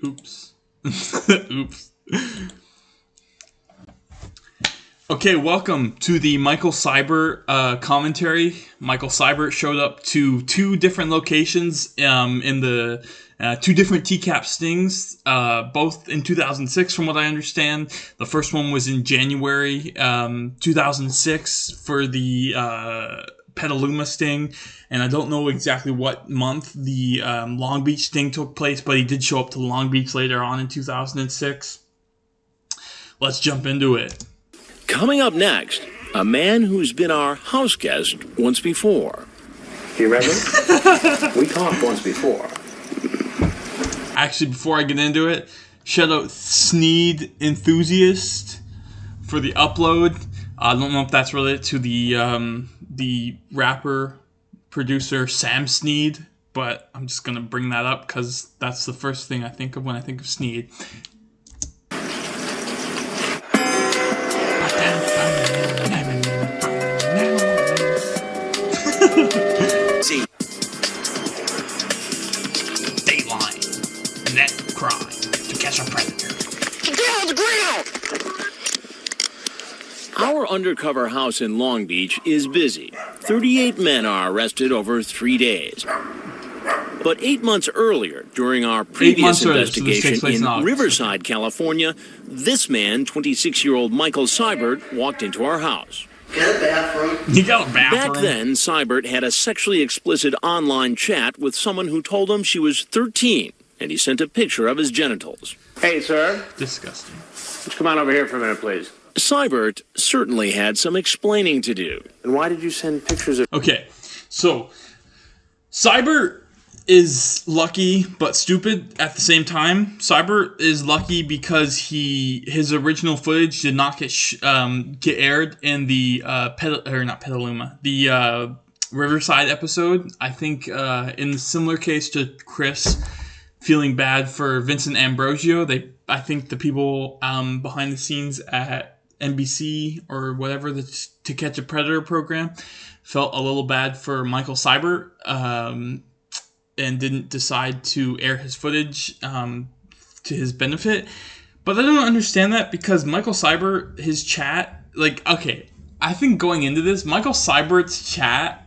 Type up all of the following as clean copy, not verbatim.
Oops. Oops. Okay, welcome to the Michael Siebert commentary. Michael Siebert showed up to two different locations in the two different TCAP stings, both in 2006 from what I understand. The first one was in January 2006 for the Petaluma sting, and I don't know exactly what month the Long Beach sting took place, but he did show up to Long Beach later on in 2006. Let's jump into it. Coming up next, a man who's been our house guest once before. Do you remember? We talked once before. Actually, before I get into it, shout out Sneed Enthusiast for the upload. I don't know if that's related to the rapper producer Sam Sneed, but I'm just gonna bring that up because that's the first thing I think of when I think of Sneed. Dateline. Net crime. To catch a predator. Get on the ground! Our undercover house in Long Beach is busy. 38 men are arrested over 3 days. But 8 months earlier, during our previous investigation in Riverside, California, this man, 26-year-old Michael Siebert, walked into our house. Got a bathroom. You got a bathroom? Back then, Siebert had a sexually explicit online chat with someone who told him she was 13, and he sent a picture of his genitals. Hey, sir. Disgusting. Let's come on over here for a minute, please. Siebert certainly had some explaining to do. And why did you send pictures of... Okay, so Siebert is lucky but stupid at the same time. Siebert is lucky because his original footage did not get aired in the Riverside episode. I think in the similar case to Chris feeling bad for Vincent Ambrosio, I think the people behind the scenes at NBC or whatever, the To Catch a Predator program, felt a little bad for Michael Siebert and didn't decide to air his footage to his benefit. But I don't understand that because Michael Siebert, his chat, I think going into this, Michael Siebert's chat,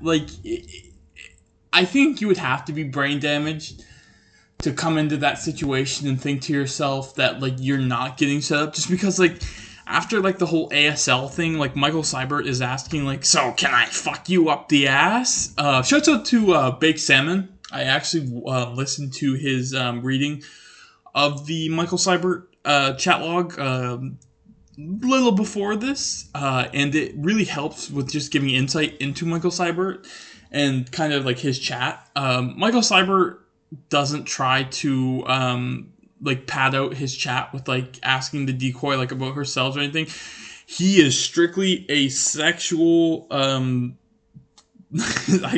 I think you would have to be brain damaged to come into that situation and think to yourself that, you're not getting set up. Just because, after, the whole ASL thing, Michael Siebert is asking, so can I fuck you up the ass? Shouts out to Baked Salmon. I actually listened to his reading of the Michael Siebert chat log little before this, and it really helps with just giving insight into Michael Siebert and kind of his chat. Michael Siebert doesn't try to pad out his chat with asking the decoy about herself or anything. He is strictly a sexual I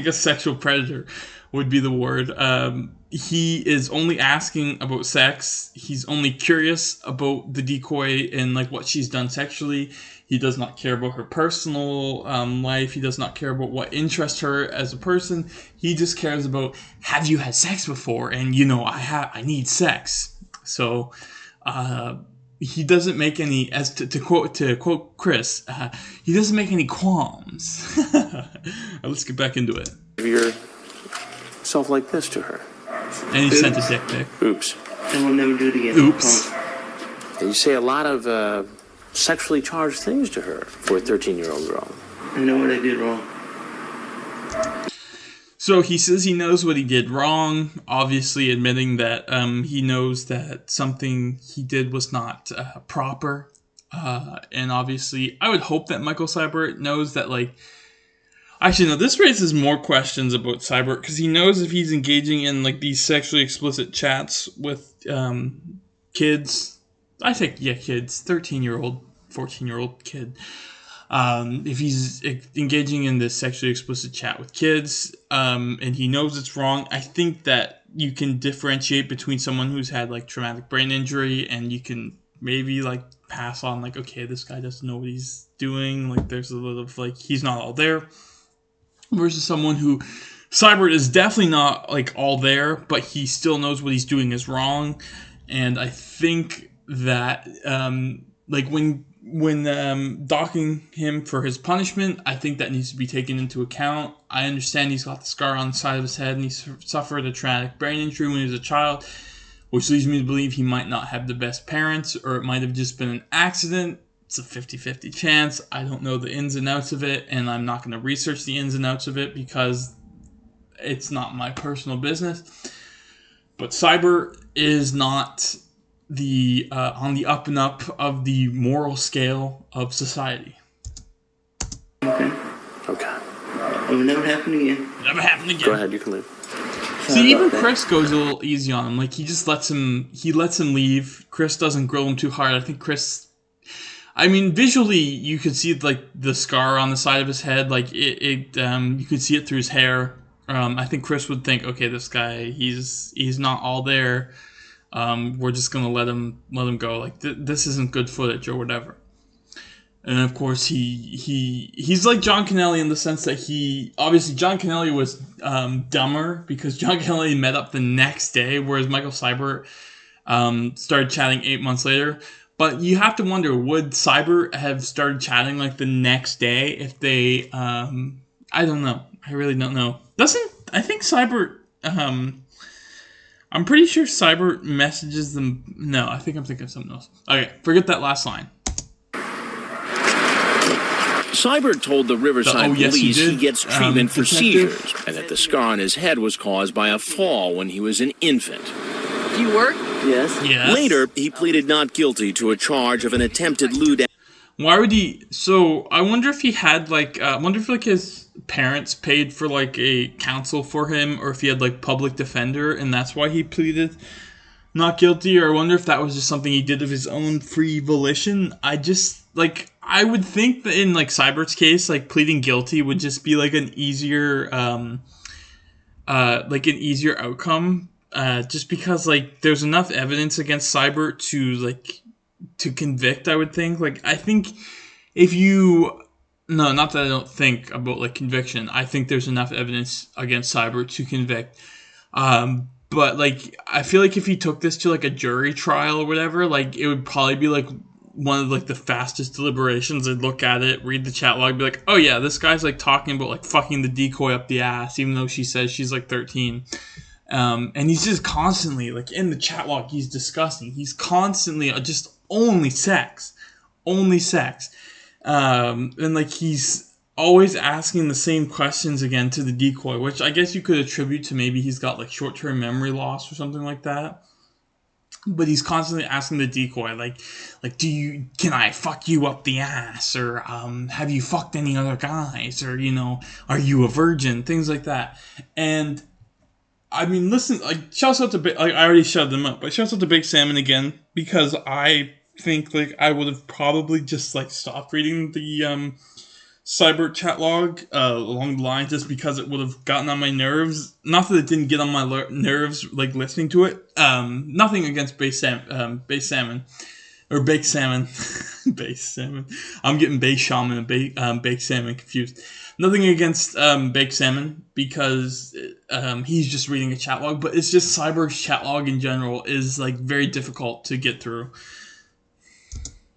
guess sexual predator would be the word. He is only asking about sex. He's only curious about the decoy and what she's done sexually. He does not care about her personal life. He does not care about what interests her as a person. He just cares about, have you had sex before? And I need sex. So he doesn't make any, as to quote Chris, he doesn't make any qualms. Let's get back into it. yourself like this to her. And he sent a dick pic. Oops. And we'll never do it again. Oops. And you say a lot of sexually charged things to her for a 13-year-old girl. I know what I did wrong. So he says he knows what he did wrong, obviously admitting that he knows that something he did was not proper. And obviously, I would hope that Michael Siebert knows that, like... Actually, no, this raises more questions about Siebert, because he knows if he's engaging in, like, these sexually explicit chats with kids... I think, yeah, kids, 13-year-old, 14-year-old kid. If he's engaging in this sexually explicit chat with kids, and he knows it's wrong, I think that you can differentiate between someone who's had, like, traumatic brain injury, and you can maybe, like, pass on, like, okay, this guy doesn't know what he's doing, like, there's a little of, like, he's not all there, versus someone who, Siebert is definitely not, like, all there, but he still knows what he's doing is wrong, and I think that like when docking him for his punishment, I think that needs to be taken into account. I understand he's got the scar on the side of his head and he suffered a traumatic brain injury when he was a child, which leads me to believe he might not have the best parents, or it might have just been an accident. It's a 50-50 chance. I don't know the ins and outs of it, and I'm not going to research the ins and outs of it because it's not my personal business. But Siebert is not the on the up and up of the moral scale of society. Okay. It will never happen again. Never happen again. Go ahead, you can leave. See, even Chris goes a little easy on him. Like, he just lets him leave. Chris doesn't grill him too hard. I think Chris, I mean, visually, you could see, like, the scar on the side of his head. Like, you could see it through his hair. I think Chris would think, okay, this guy, he's not all there. We're just gonna let him go. Like, this isn't good footage or whatever. And of course, he's like John Kennelly in the sense that obviously John Kennelly was dumber because John Kennelly met up the next day, whereas Michael Siebert started chatting 8 months later. But you have to wonder, would Siebert have started chatting like the next day if they? I don't know. I really don't know. I think Siebert? I'm pretty sure Siebert messages them. No, I think I'm thinking of something else. Okay, forget that last line. Siebert told the Riverside police he gets treatment for seizures and that the scar on his head was caused by a fall when he was an infant. Do you work? Yes. Later, he pleaded not guilty to a charge of an attempted lewd. Why would he? So I wonder if he had I wonder if his parents paid for like a counsel for him, or if he had like public defender, and that's why he pleaded not guilty. Or I wonder if that was just something he did of his own free volition. I would think that in like Siebert's case, like pleading guilty would just be like an easier outcome. Just because like there's enough evidence against Siebert to convict, I would think. Like, I think not that I don't think about like conviction. I think there's enough evidence against Siebert to convict. But like, I feel like if he took this to like a jury trial or whatever, like it would probably be like one of like the fastest deliberations. I'd look at it, read the chat log, be like, oh yeah, this guy's like talking about like fucking the decoy up the ass, even though she says she's like 13. And he's just constantly like in the chat log, he's disgusting. He's constantly just only sex. And like he's always asking the same questions again to the decoy, which I guess you could attribute to maybe he's got like short-term memory loss or something like that. But he's constantly asking the decoy, like, can I fuck you up the ass? Or, have you fucked any other guys? Or, are you a virgin? Things like that. And, I mean, listen, like, shouts out to, I already shouted them up, but shouts out to Big Salmon again, because I think, like, I would have probably just, like, stopped reading the, Siebert chat log along the line, just because it would have gotten on my nerves. Not that it didn't get on my nerves, like, listening to it. Nothing against Base Salmon. Or Baked Salmon. Base Salmon. I'm getting Base Shaman and Baked Salmon confused. Nothing against Baked Salmon, because he's just reading a chat log. But it's just Siebert's chat log in general is, like, very difficult to get through.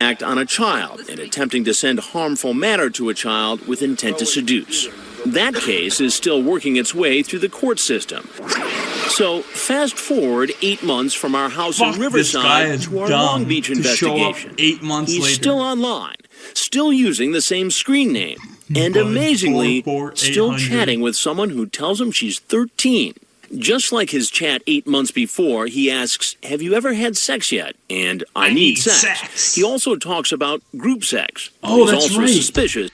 Act on a child and attempting to send harmful matter to a child with intent to seduce. That case is still working its way through the court system. So fast forward 8 months from our house in Riverside to our Long Beach investigation. 8 months later. He's still online, still using the same screen name, and amazingly, still chatting with someone who tells him she's 13. Just like his chat 8 months before, he asks, have you ever had sex yet? And I need sex. He also talks about group sex. Oh, that's also right. Suspicious.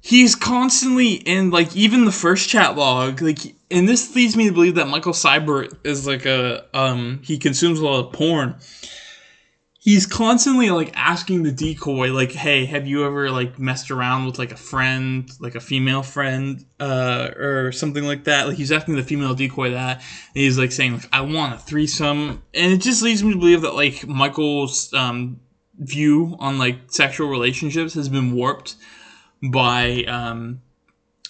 He's constantly in, like, even the first chat log, like, and this leads me to believe that Michael Siebert is like he consumes a lot of porn. He's constantly, like, asking the decoy, like, hey, have you ever, like, messed around with, like, a friend, like a female friend, or something like that? Like, he's asking the female decoy that, and he's, like, saying, like, I want a threesome. And it just leads me to believe that, like, Michael's view on, like, sexual relationships has been warped by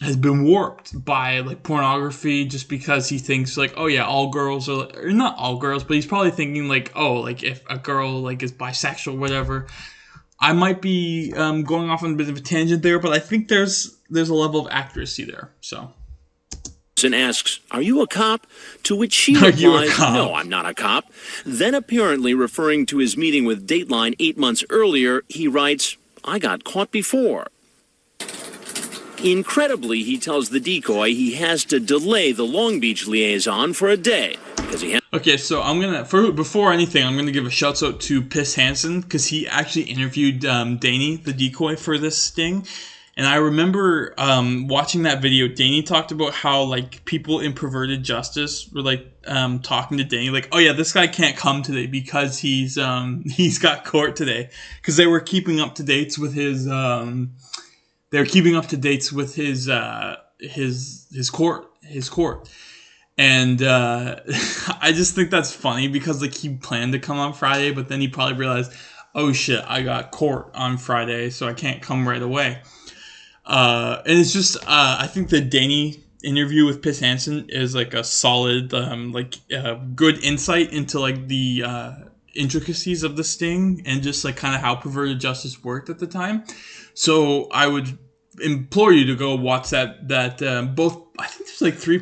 has been warped by like pornography just because he thinks like, oh yeah, all girls are, or not all girls, but he's probably thinking like, oh, like if a girl like is bisexual, whatever. I might be going off on a bit of a tangent there, but I think there's a level of accuracy there. So. And asks, "Are you a cop?" To which she replies, "No, I'm not a cop." Then, apparently referring to his meeting with Dateline 8 months earlier, he writes, "I got caught before." Incredibly, he tells the decoy he has to delay the Long Beach liaison for a day because he has. Okay, so I'm gonna before anything, I'm gonna give a shout out to Piss Hansen because he actually interviewed Danny, the decoy, for this sting. And I remember watching that video. Danny talked about how like people in Perverted Justice were like talking to Danny like, oh yeah, this guy can't come today because he's got court today, because they were keeping up to dates with his his court. And I just think that's funny because like he planned to come on Friday, but then he probably realized, oh shit, I got court on Friday, so I can't come right away. And it's just, I think the Danny interview with Piss Hansen is like a solid, good insight into like the intricacies of the sting and just like kind of how Perverted Justice worked at the time. So I would implore you to go watch that both, I think there's like 2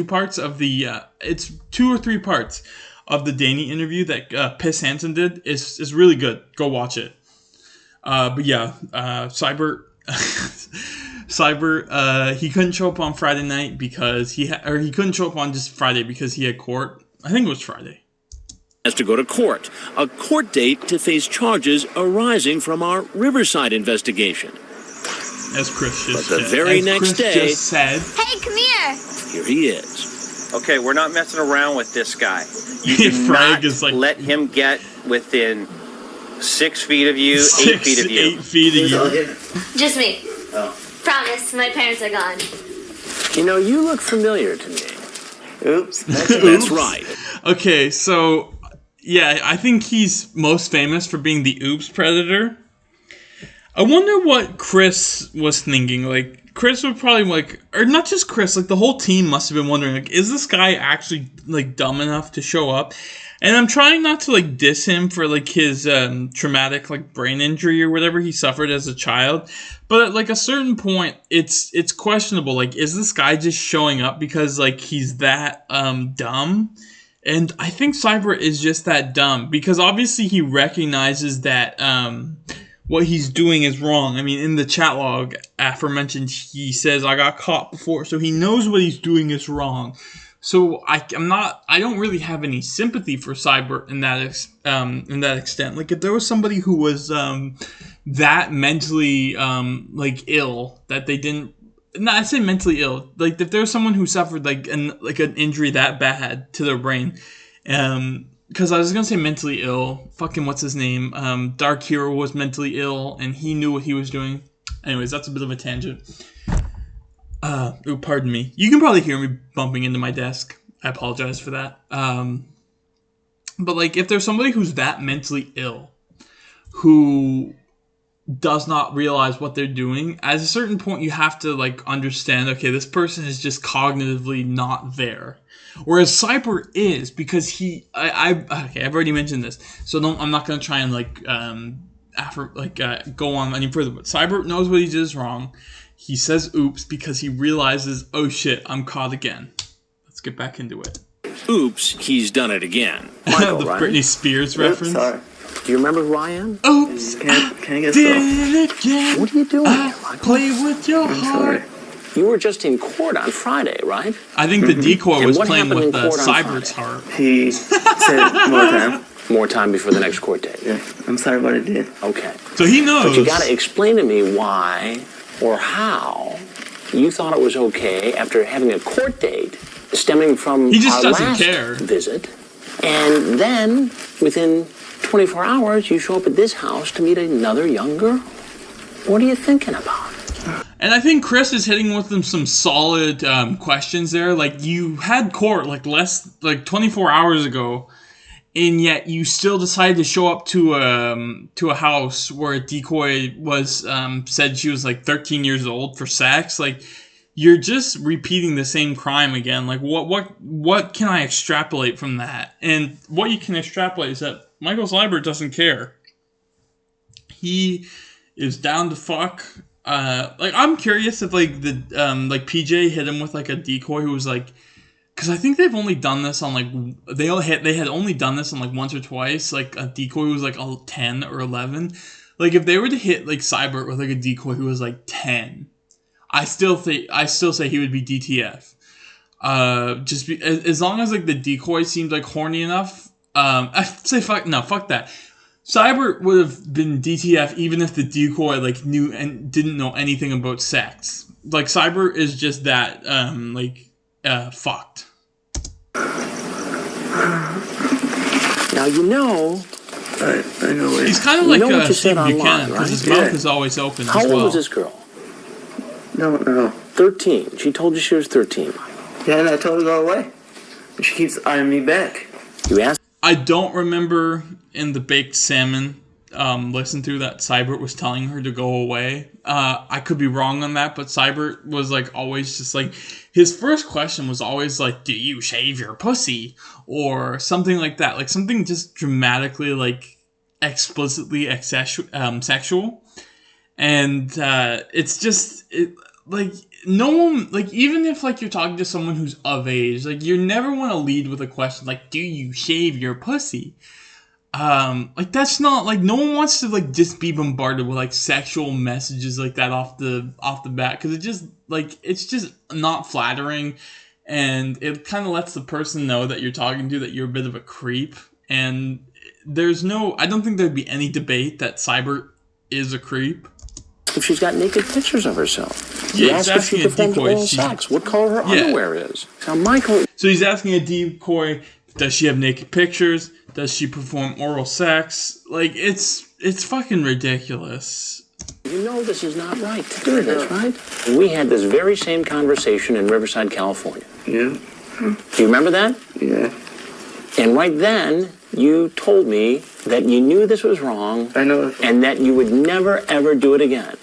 parts of the, it's 2 or 3 parts of the Danny interview that Piss Hansen did is really good. Go watch it. But yeah, Siebert, he couldn't show up on Friday night because he couldn't show up on just Friday because he had court. I think it was Friday. Has to go to court, a court date to face charges arising from our Riverside investigation. As Chris just but the very next day, just said, "Hey, come here." Here he is. Okay, we're not messing around with this guy. You do not let him get within 6 feet of you, 8 feet of you. 8 feet of you. Just me. Oh. Promise, my parents are gone. You know, you look familiar to me. Oops. That's right. Okay, so yeah, I think he's most famous for being the Oops Predator. I wonder what Chris was thinking. Like, Chris would probably like, or not just Chris, like the whole team must have been wondering, like, is this guy actually like dumb enough to show up? And I'm trying not to like diss him for like his traumatic like brain injury or whatever he suffered as a child, but at like a certain point, it's questionable. Like, is this guy just showing up because like he's that dumb? And I think Siebert is just that dumb because obviously he recognizes that what he's doing is wrong. I mean, in the chat log aforementioned, he says, "I got caught before," so he knows what he's doing is wrong. So I don't really have any sympathy for Siebert in that extent. Like, if there was somebody who was that mentally like ill that they didn't, no, I say mentally ill. Like, if there was someone who suffered like an injury that bad to their brain, because I was gonna say mentally ill. Fucking what's his name? Dark Hero was mentally ill and he knew what he was doing. Anyways, that's a bit of a tangent. Pardon me. You can probably hear me bumping into my desk. I apologize for that. But like, if there's somebody who's that mentally ill, who does not realize what they're doing, at a certain point you have to like understand, okay, this person is just cognitively not there. Whereas Siebert is, because I've already mentioned this, so I'm not going to try and like go on any further. But Siebert knows what he did is wrong. He says oops because he realizes, oh shit, I'm caught again. Let's get back into it. Oops, he's done it again. Michael, the right? Britney Spears reference. Sorry. Do you remember who I am? Oops, Can I get did some? it again. What are you doing here, Michael? Play with your I'm heart. sorry. You were just in court on Friday, right? I think the decoy And was what playing happened with in court on Seibert's Friday? heart. He said more time. More time before the next court date. Yeah, I'm sorry what I did. Okay. So he knows. But you got to explain to me why or how you thought it was okay after having a court date stemming from He just our doesn't last care. visit, and then within 24 hours you show up at this house to meet another young girl. What are you thinking about? And I think Chris is hitting with them some solid questions there. Like, you had court like 24 hours ago, and yet you still decided to show up to a house where a decoy was said she was like 13 years old for sex. Like, you're just repeating the same crime again. Like, what can I extrapolate from that? And what you can extrapolate is that Michael Siebert doesn't care. He is down to fuck. Like, I'm curious if like the like PJ hit him with like a decoy who was like, because I think they've only done this on like they had only done this on like once or twice. Like a decoy who was like a 10 or 11. Like if they were to hit like Siebert with like a decoy who was like 10. I still say he would be DTF. As long as like the decoy seemed like horny enough. I say fuck that. Siebert would have been DTF even if the decoy like knew and didn't know anything about sex. Like Siebert is just that fucked. Now you know. I know it. He's kind of like Steve Buchanan because his mouth is always open. How as well. old was this girl? No. 13. She told you she was 13. Yeah, and I told her to go away. And she keeps eyeing me back. You asked? I don't remember in the baked salmon listen through that Siebert was telling her to go away. I could be wrong on that, but Siebert was like always just like his first question was always like, "Do you shave your pussy?" or something like that, like something just dramatically like explicitly sexual. And it's just like no one, like even if like you're talking to someone who's of age, like you never want to lead with a question like, "Do you shave your pussy?" Like that's not like no one wants to like just be bombarded with like sexual messages like that off the bat, because it's just not flattering, and it kind of lets the person know that you're talking to that you're a bit of a creep. And I don't think there'd be any debate that Siebert is a creep. If she's got naked pictures of herself. Yeah, you ask if she performs oral sex, what color her underwear is. Now, Michael. So he's asking a decoy, does she have naked pictures? Does she perform oral sex? Like, it's fucking ridiculous. You know this is not right to do this, right? We had this very same conversation in Riverside, California. Yeah. Do you remember that? Yeah. And right then, you told me that you knew this was wrong. I know. And that you would never, ever do it again.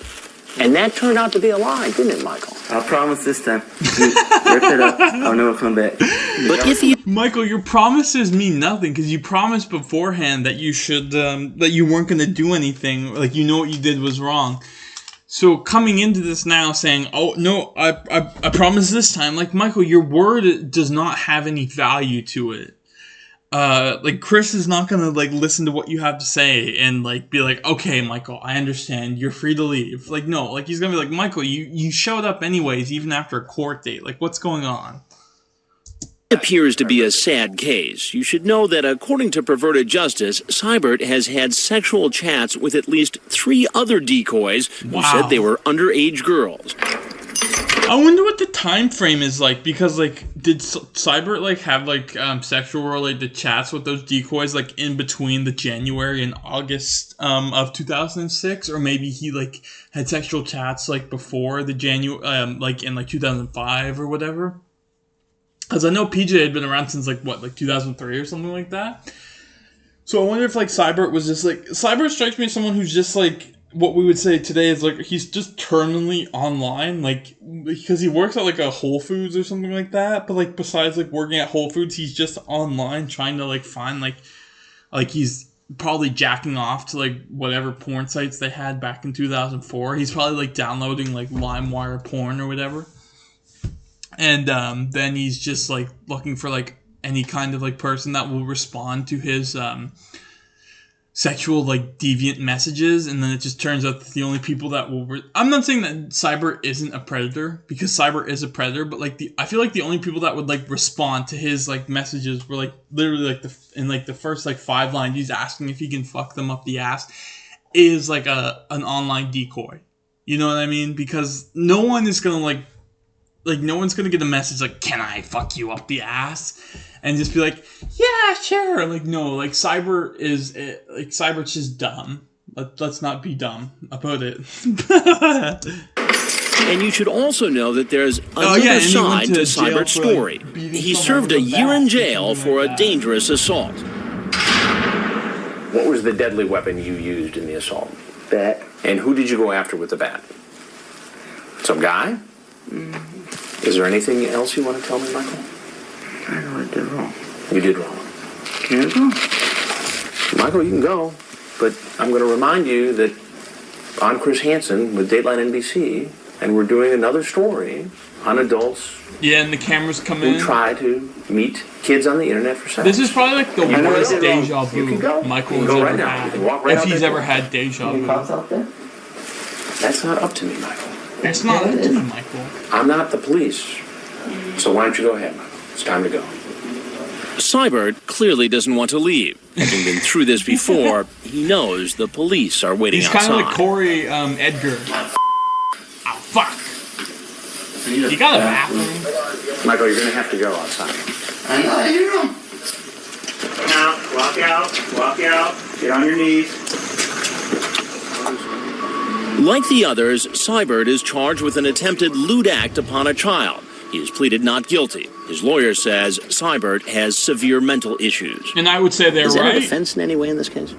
And that turned out to be a lie, didn't it, Michael? I'll promise this time. Rip it up. I'll never come back. But if you... Michael, your promises mean nothing because you promised beforehand that you should, that you weren't going to do anything. Like, you know what you did was wrong. So coming into this now saying, "Oh no, I promise this time," like Michael, your word does not have any value to it. Like Chris is not gonna like listen to what you have to say and like be like, "Okay, Michael, I understand. You're free to leave." Like no, like he's gonna be like, "Michael, you showed up anyways, even after a court date. Like what's going on?" It appears to be a sad case. You should know that according to Perverted Justice, Siebert has had sexual chats with at least 3 other decoys who said they were underage girls. I wonder what the time frame is like, because like did Siebert like have like sexual related chats with those decoys like in between the January and August of 2006, or maybe he like had sexual chats like before the January like in like 2005 or whatever. Because I know PJ had been around since like 2003 or something like that. So I wonder if like Siebert was just like, Siebert strikes me as someone who's just like what we would say today is like he's just terminally online, like because he works at like a Whole Foods or something like that. But like besides like working at Whole Foods, he's just online trying to like find like he's probably jacking off to like whatever porn sites they had back in 2004. He's probably like downloading like LimeWire porn or whatever. And then he's just like looking for like any kind of like person that will respond to his sexual like deviant messages, and then it just turns out that the only people that will I'm not saying that Siebert isn't a predator, because Siebert is a predator, but like I feel like the only people that would like respond to his like messages were like literally like in the first like 5 lines he's asking if he can fuck them up the ass is like an online decoy. You know what I mean? Because no one is gonna like no one's gonna get a message like, "Can I fuck you up the ass?" and just be like, "Yeah, sure." Like no, like Siebert's just dumb. Let's not be dumb about it. And you should also know that there's another side to Siebert's story. He served a year in jail for a dangerous assault. What was the deadly weapon you used in the assault? Bat. And who did you go after with the bat? Some guy? Is there anything else you want to tell me, Michael? I know I did wrong. You did wrong. Can I go? Michael, you can go, but I'm going to remind you that I'm Chris Hansen with Dateline NBC, and we're doing another story on adults Yeah, and the cameras come who in. try to meet kids on the internet for sex. This is probably like the know worst I did wrong. deja You can go. vu Michael You has can go ever right now. had. You can walk right If out he's that ever door. had deja Any cops vu. out there? That's not up to me, Michael. It's not up to you, Michael. I'm not the police. So why don't you go ahead, Michael? It's time to go. Siebert clearly doesn't want to leave. Having been through this before, he knows the police are waiting He's outside. kind of like Corey Edgar. Oh, fuck. You got a bathroom? Michael, you're going to have to go outside. I know I hear them. Now, walk out, get on your knees. Like the others, Siebert is charged with an attempted lewd act upon a child. He has pleaded not guilty. His lawyer says Siebert has severe mental issues. And I would say they're Is that right. a defense in any way in this case?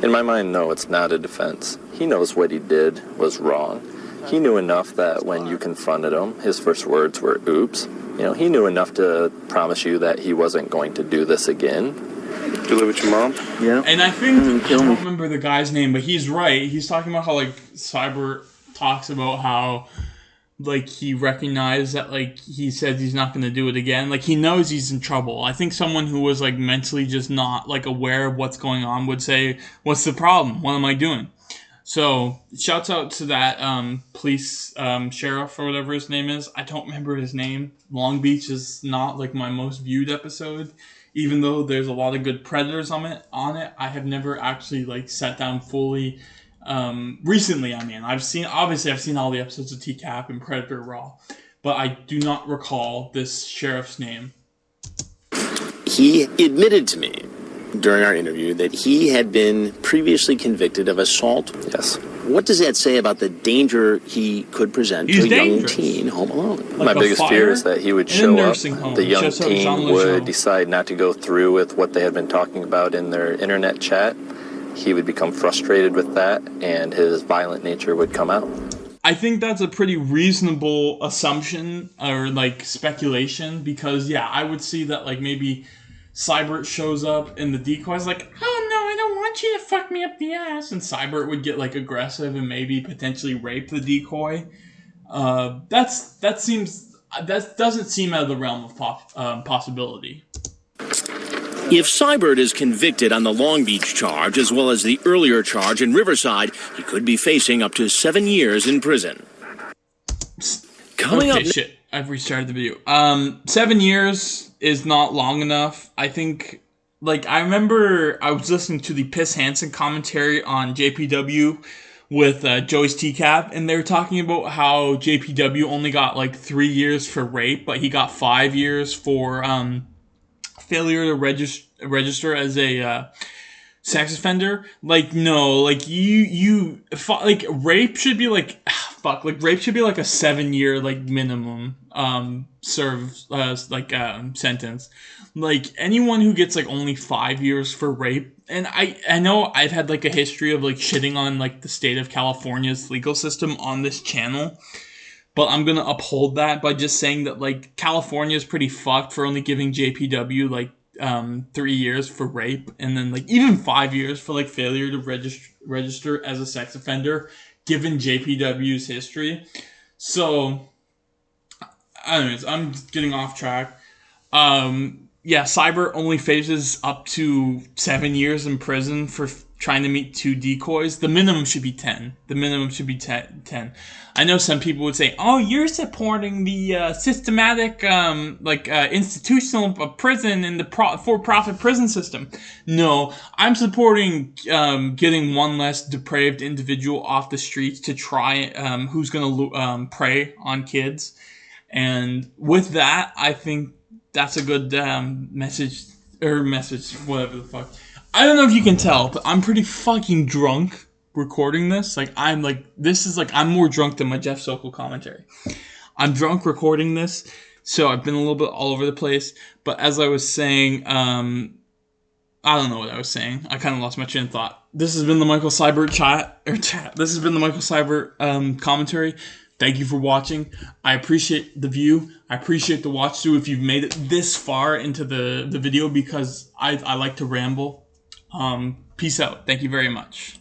In my mind, no, it's not a defense. He knows what he did was wrong. He knew enough that when you confronted him, his first words were, oops. You know, he knew enough to promise you that he wasn't going to do this again. Do you live with your mom? Yeah. And I think, I don't remember the guy's name, but he's right. He's talking about how, like, Siebert talks about how, like, he recognized that, like, he says he's not going to do it again. Like, he knows he's in trouble. I think someone who was, like, mentally just not, like, aware of what's going on would say, what's the problem? What am I doing? So, shouts out to that police sheriff or whatever his name is. I don't remember his name. Long Beach is not, like, my most viewed episode. Even though there's a lot of good Predators on it, I have never actually, like, sat down fully. Recently, I mean, I've seen all the episodes of TCAP and Predator Raw, but I do not recall this sheriff's name. He admitted to me during our interview that he had been previously convicted of assault. Yes. What does that say about the danger he could present He's to a dangerous. young teen home alone? Like My a biggest fire fear is that he would in a show up, nursing home. the young Just so it's on teen the show. would decide not to go through with what they had been talking about in their internet chat. He would become frustrated with that, and his violent nature would come out. I think that's a pretty reasonable assumption or, like, speculation because, yeah, I would see that, like, maybe Siebert shows up and the decoy's like, oh no, I don't want you to fuck me up the ass. And Siebert would get, like, aggressive and maybe potentially rape the decoy. That doesn't seem out of the realm of possibility. If Siebert is convicted on the Long Beach charge, as well as the earlier charge in Riverside, he could be facing up to 7 years in prison. Coming Okay, up shit. I've restarted the video. 7 years is not long enough. I think, like, I remember I was listening to the Piss Hansen commentary on JPW with Joey's TCAP, and they were talking about how JPW only got, like, 3 years for rape, but he got 5 years for, failure to register as a sex offender. Like, no, like like rape should be like rape should be like a 7 year like minimum sentence. Like anyone who gets like only 5 years for rape, and I know I've had like a history of like shitting on like the state of California's legal system on this channel. But I'm going to uphold that by just saying that, like, California is pretty fucked for only giving JPW, like, 3 years for rape. And then, like, even 5 years for, like, failure to register as a sex offender, given JPW's history. So, anyways, I'm getting off track. Yeah, Siebert only faces up to 7 years in prison for trying to meet 2 decoys. The minimum should be 10. The minimum should be 10. I know some people would say, oh, you're supporting the systematic, institutional prison and the for-profit prison system. No, I'm supporting getting one less depraved individual off the streets to try who's going to prey on kids. And with that, I think that's a good message, whatever the fuck. I don't know if you can tell, but I'm pretty fucking drunk recording this. Like, I'm more drunk than my Jeff Sokol commentary. I'm drunk recording this, so I've been a little bit all over the place. But as I was saying, I don't know what I was saying. I kind of lost my train of thought. This has been the Michael Siebert chat. This has been the Michael Siebert commentary. Thank you for watching. I appreciate the view. I appreciate the watch through if you've made it this far into the video, because I like to ramble. Peace out. Thank you very much.